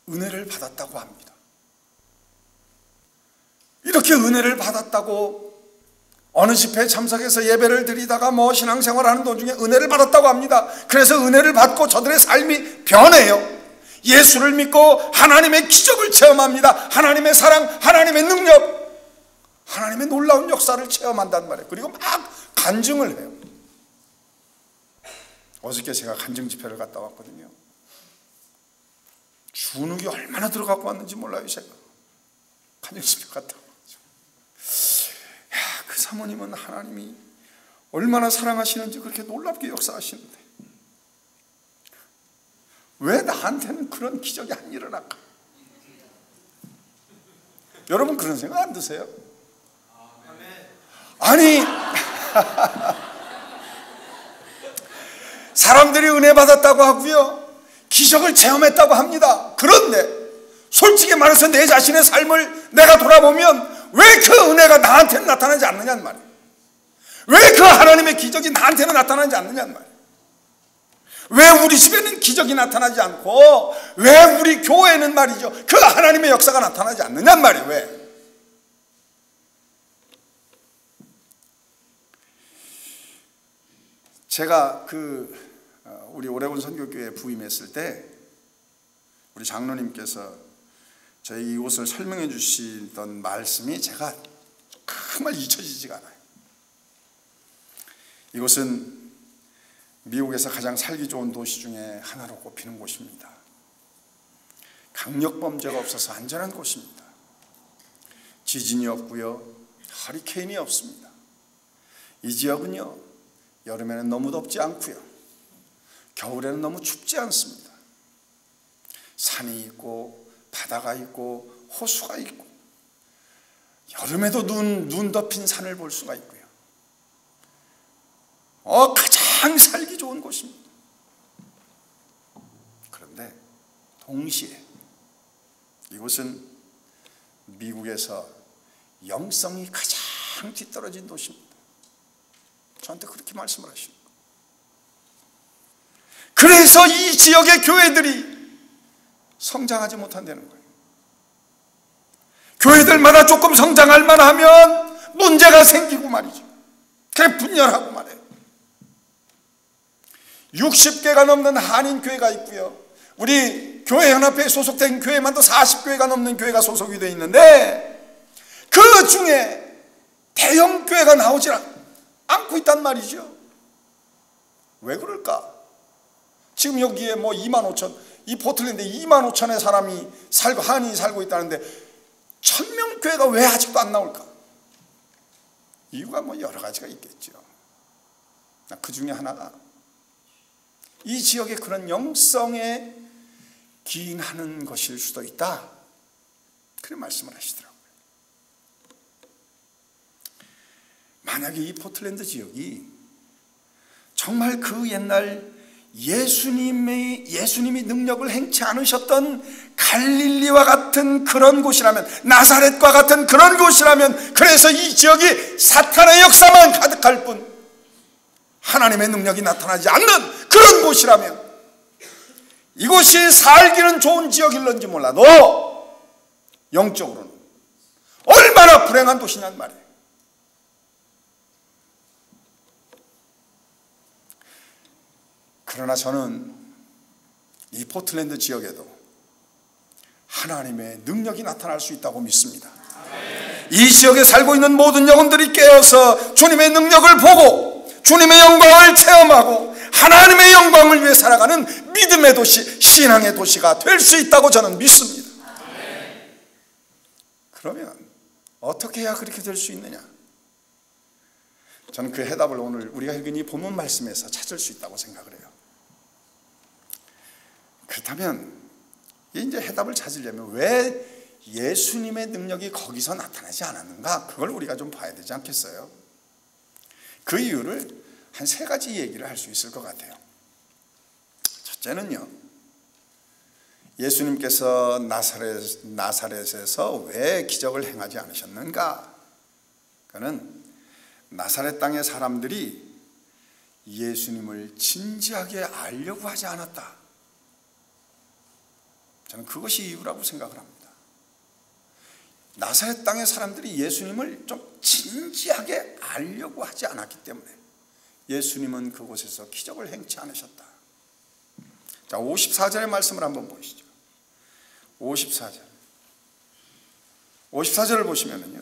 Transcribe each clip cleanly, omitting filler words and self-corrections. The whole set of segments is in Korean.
은혜를 받았다고 합니다. 이렇게 은혜를 받았다고 어느 집회에 참석해서 예배를 드리다가 신앙생활하는 도중에 은혜를 받았다고 합니다. 그래서 은혜를 받고 저들의 삶이 변해요. 예수를 믿고 하나님의 기적을 체험합니다. 하나님의 사랑, 하나님의 능력, 하나님의 놀라운 역사를 체험한단 말이에요. 그리고 막 간증을 해요. 어저께 제가 간증 집회를 갔다 왔거든요. 주눅이 얼마나 들어갖고 왔는지 몰라요. 제가 간증 집회 갔다 와가지고, 그 사모님은 하나님이 얼마나 사랑하시는지 그렇게 놀랍게 역사하시는데 왜 나한테는 그런 기적이 안 일어날까? 여러분 그런 생각 안 드세요? 아니 사람들이 은혜 받았다고 하고요, 기적을 체험했다고 합니다. 그런데 솔직히 말해서 내 자신의 삶을 내가 돌아보면 왜 그 은혜가 나한테는 나타나지 않느냐는 말이에요. 왜 그 하나님의 기적이 나한테는 나타나지 않느냐는 말이에요. 왜 우리 집에는 기적이 나타나지 않고 왜 우리 교회는 말이죠, 그 하나님의 역사가 나타나지 않느냐는 말이에요. 왜? 제가 우리 오레곤 선교교회에 부임했을 때 우리 장로님께서 저희 이곳을 설명해 주시던 말씀이 제가 정말 잊혀지지가 않아요. 이곳은 미국에서 가장 살기 좋은 도시 중에 하나로 꼽히는 곳입니다. 강력범죄가 없어서 안전한 곳입니다. 지진이 없고요, 허리케인이 없습니다. 이 지역은요, 여름에는 너무 덥지 않고요, 겨울에는 너무 춥지 않습니다. 산이 있고 바다가 있고 호수가 있고, 여름에도 눈 덮인 산을 볼 수가 있고요. 가장 살기 좋은 곳입니다. 그런데 동시에 이곳은 미국에서 영성이 가장 뒤떨어진 도시입니다. 저한테 그렇게 말씀을 하십니다. 그래서 이 지역의 교회들이 성장하지 못한다는 거예요. 교회들마다 조금 성장할 만하면 문제가 생기고 말이죠. 그게 분열하고 말해요. 60개가 넘는 한인교회가 있고요, 우리 교회연합회에 소속된 교회만도 40교회가 넘는 교회가 소속이 되어 있는데 그 중에 대형교회가 나오지 않고 있단 말이죠. 왜 그럴까? 지금 여기에 2만 5천, 이 포틀랜드에 2만 5천의 사람이 살고, 한인이 살고 있다는데 1000명 교회가 왜 아직도 안 나올까? 이유가 여러 가지가 있겠죠. 그 중에 하나가 이 지역의 그런 영성에 기인하는 것일 수도 있다, 그런 말씀을 하시더라고요. 만약에 이 포틀랜드 지역이 정말 그 옛날 예수님이 능력을 행치 않으셨던 갈릴리와 같은 그런 곳이라면, 나사렛과 같은 그런 곳이라면, 그래서 이 지역이 사탄의 역사만 가득할 뿐 하나님의 능력이 나타나지 않는 그런 곳이라면, 이곳이 살기는 좋은 지역일런지 몰라도 영적으로는 얼마나 불행한 도시냔 말이에요. 그러나 저는 이 포틀랜드 지역에도 하나님의 능력이 나타날 수 있다고 믿습니다. 이 지역에 살고 있는 모든 영혼들이 깨어서 주님의 능력을 보고 주님의 영광을 체험하고 하나님의 영광을 위해 살아가는 믿음의 도시, 신앙의 도시가 될 수 있다고 저는 믿습니다. 그러면 어떻게 해야 그렇게 될 수 있느냐? 저는 그 해답을 오늘 우리가 읽은 이 본문 말씀에서 찾을 수 있다고 생각을 해요. 그렇다면 이제 해답을 찾으려면 왜 예수님의 능력이 거기서 나타나지 않았는가, 그걸 우리가 좀 봐야 되지 않겠어요? 그 이유를 한 3가지 얘기를 할 수 있을 것 같아요. 첫째는요, 예수님께서 나사렛에서 왜 기적을 행하지 않으셨는가? 그는 나사렛 땅의 사람들이 예수님을 진지하게 알려고 하지 않았다, 저는 그것이 이유라고 생각을 합니다. 나사렛 땅의 사람들이 예수님을 좀 진지하게 알려고 하지 않았기 때문에 예수님은 그곳에서 기적을 행치 않으셨다. 자, 54절의 말씀을 한번 보시죠. 54절을 보시면은요,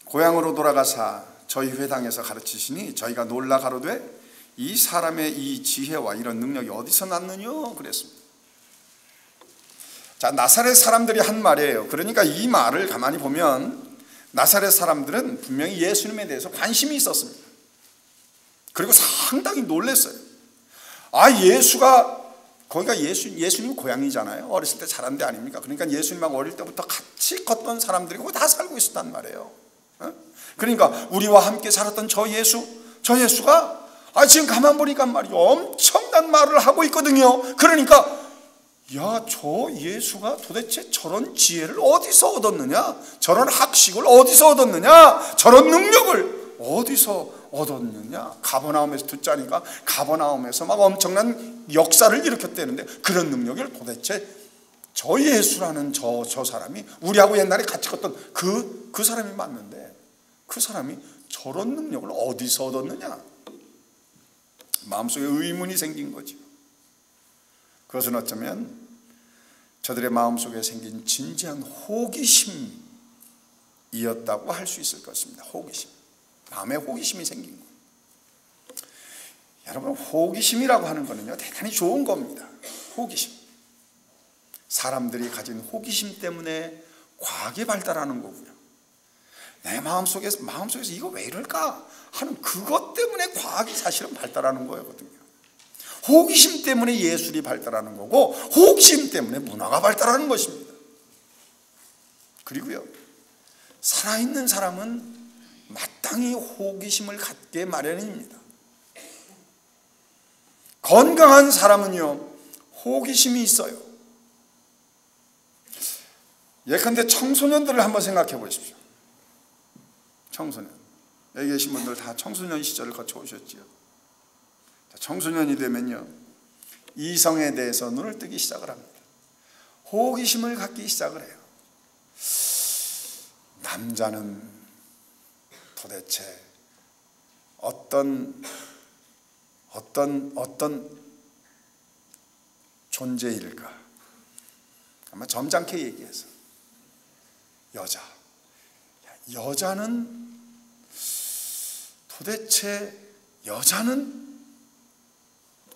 고향으로 돌아가사 저희 회당에서 가르치시니 저희가 놀라 가로되 이 사람의 이 지혜와 이런 능력이 어디서 났느냐 그랬습니다. 자, 나사렛 사람들이 한 말이에요. 그러니까 이 말을 가만히 보면 나사렛 사람들은 분명히 예수님에 대해서 관심이 있었습니다. 그리고 상당히 놀랐어요. 예수가, 거기가 예수님 고향이잖아요. 어렸을 때 자란 데 아닙니까? 그러니까 예수님하고 어릴 때부터 같이 컸던 사람들이 거기 다 살고 있었단 말이에요. 그러니까 우리와 함께 살았던 저 예수가 지금 가만 보니까 말이죠, 엄청난 말을 하고 있거든요. 그러니까 저 예수가 도대체 저런 지혜를 어디서 얻었느냐, 저런 학식을 어디서 얻었느냐, 저런 능력을 어디서 얻었느냐. 가버나움에서 듣자니까 가버나움에서 막 엄청난 역사를 일으켰다는데 그런 능력을 도대체 저 예수라는 저 사람이, 우리하고 옛날에 같이 컸던 그 사람이 맞는데 그 사람이 저런 능력을 어디서 얻었느냐. 마음속에 의문이 생긴 거죠. 그것은 어쩌면 저들의 마음속에 생긴 진지한 호기심이었다고 할 수 있을 것입니다. 호기심, 마음에 호기심이 생긴 거. 여러분, 호기심이라고 하는 거는요, 대단히 좋은 겁니다. 호기심, 사람들이 가진 호기심 때문에 과학이 발달하는 거고요, 내 마음속에서 이거 왜 이럴까 하는 그것 때문에 과학이 사실은 발달하는 거거든요. 호기심 때문에 예술이 발달하는 거고, 호기심 때문에 문화가 발달하는 것입니다. 그리고요, 살아있는 사람은 마땅히 호기심을 갖게 마련입니다. 건강한 사람은요, 호기심이 있어요. 예컨대 청소년들을 한번 생각해 보십시오. 청소년, 여기 계신 분들 다 청소년 시절을 거쳐오셨지요. 청소년이 되면요, 이성에 대해서 눈을 뜨기 시작을 합니다. 호기심을 갖기 시작을 해요. 남자는 도대체 어떤 존재일까? 아마 점잖게 얘기해서 여자는 도대체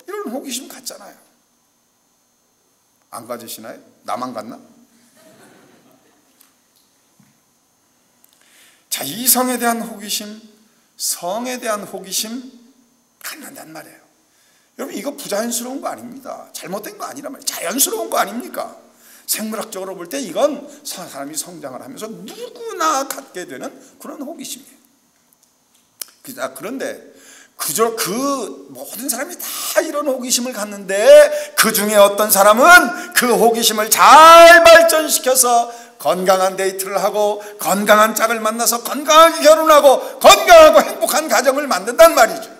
이런 호기심 갖잖아요. 안 가지시나요? 나만 갖나? 자, 이성에 대한 호기심, 성에 대한 호기심 갖는단 말이에요. 여러분, 이거 부자연스러운 거 아닙니다. 잘못된 거 아니란 말이에요. 자연스러운 거 아닙니까? 생물학적으로 볼 때 이건 사람이 성장을 하면서 누구나 갖게 되는 그런 호기심이에요. 그런데 그저 그 모든 사람이 다 이런 호기심을 갖는데 그 중에 어떤 사람은 그 호기심을 잘 발전시켜서 건강한 데이트를 하고 건강한 짝을 만나서 건강하게 결혼하고 건강하고 행복한 가정을 만든단 말이죠.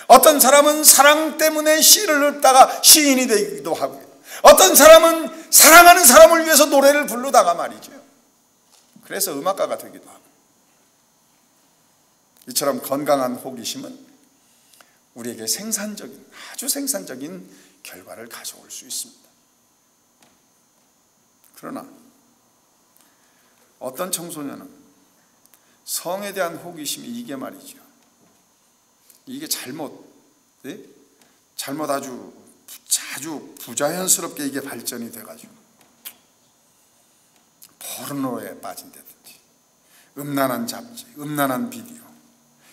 어떤 사람은 사랑 때문에 시를 읊다가 시인이 되기도 하고요. 어떤 사람은 사랑하는 사람을 위해서 노래를 부르다가 말이죠, 그래서 음악가가 되기도 하고. 이처럼 건강한 호기심은 우리에게 아주 생산적인 결과를 가져올 수 있습니다. 그러나 어떤 청소년은 성에 대한 호기심이 이게 말이죠, 이게 아주 부자연스럽게 이게 발전이 돼가지고 포르노에 빠진다든지 음란한 잡지, 음란한 비디오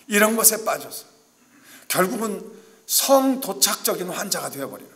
이런 것에 빠져서 결국은 성도착적인 환자가 되어버리는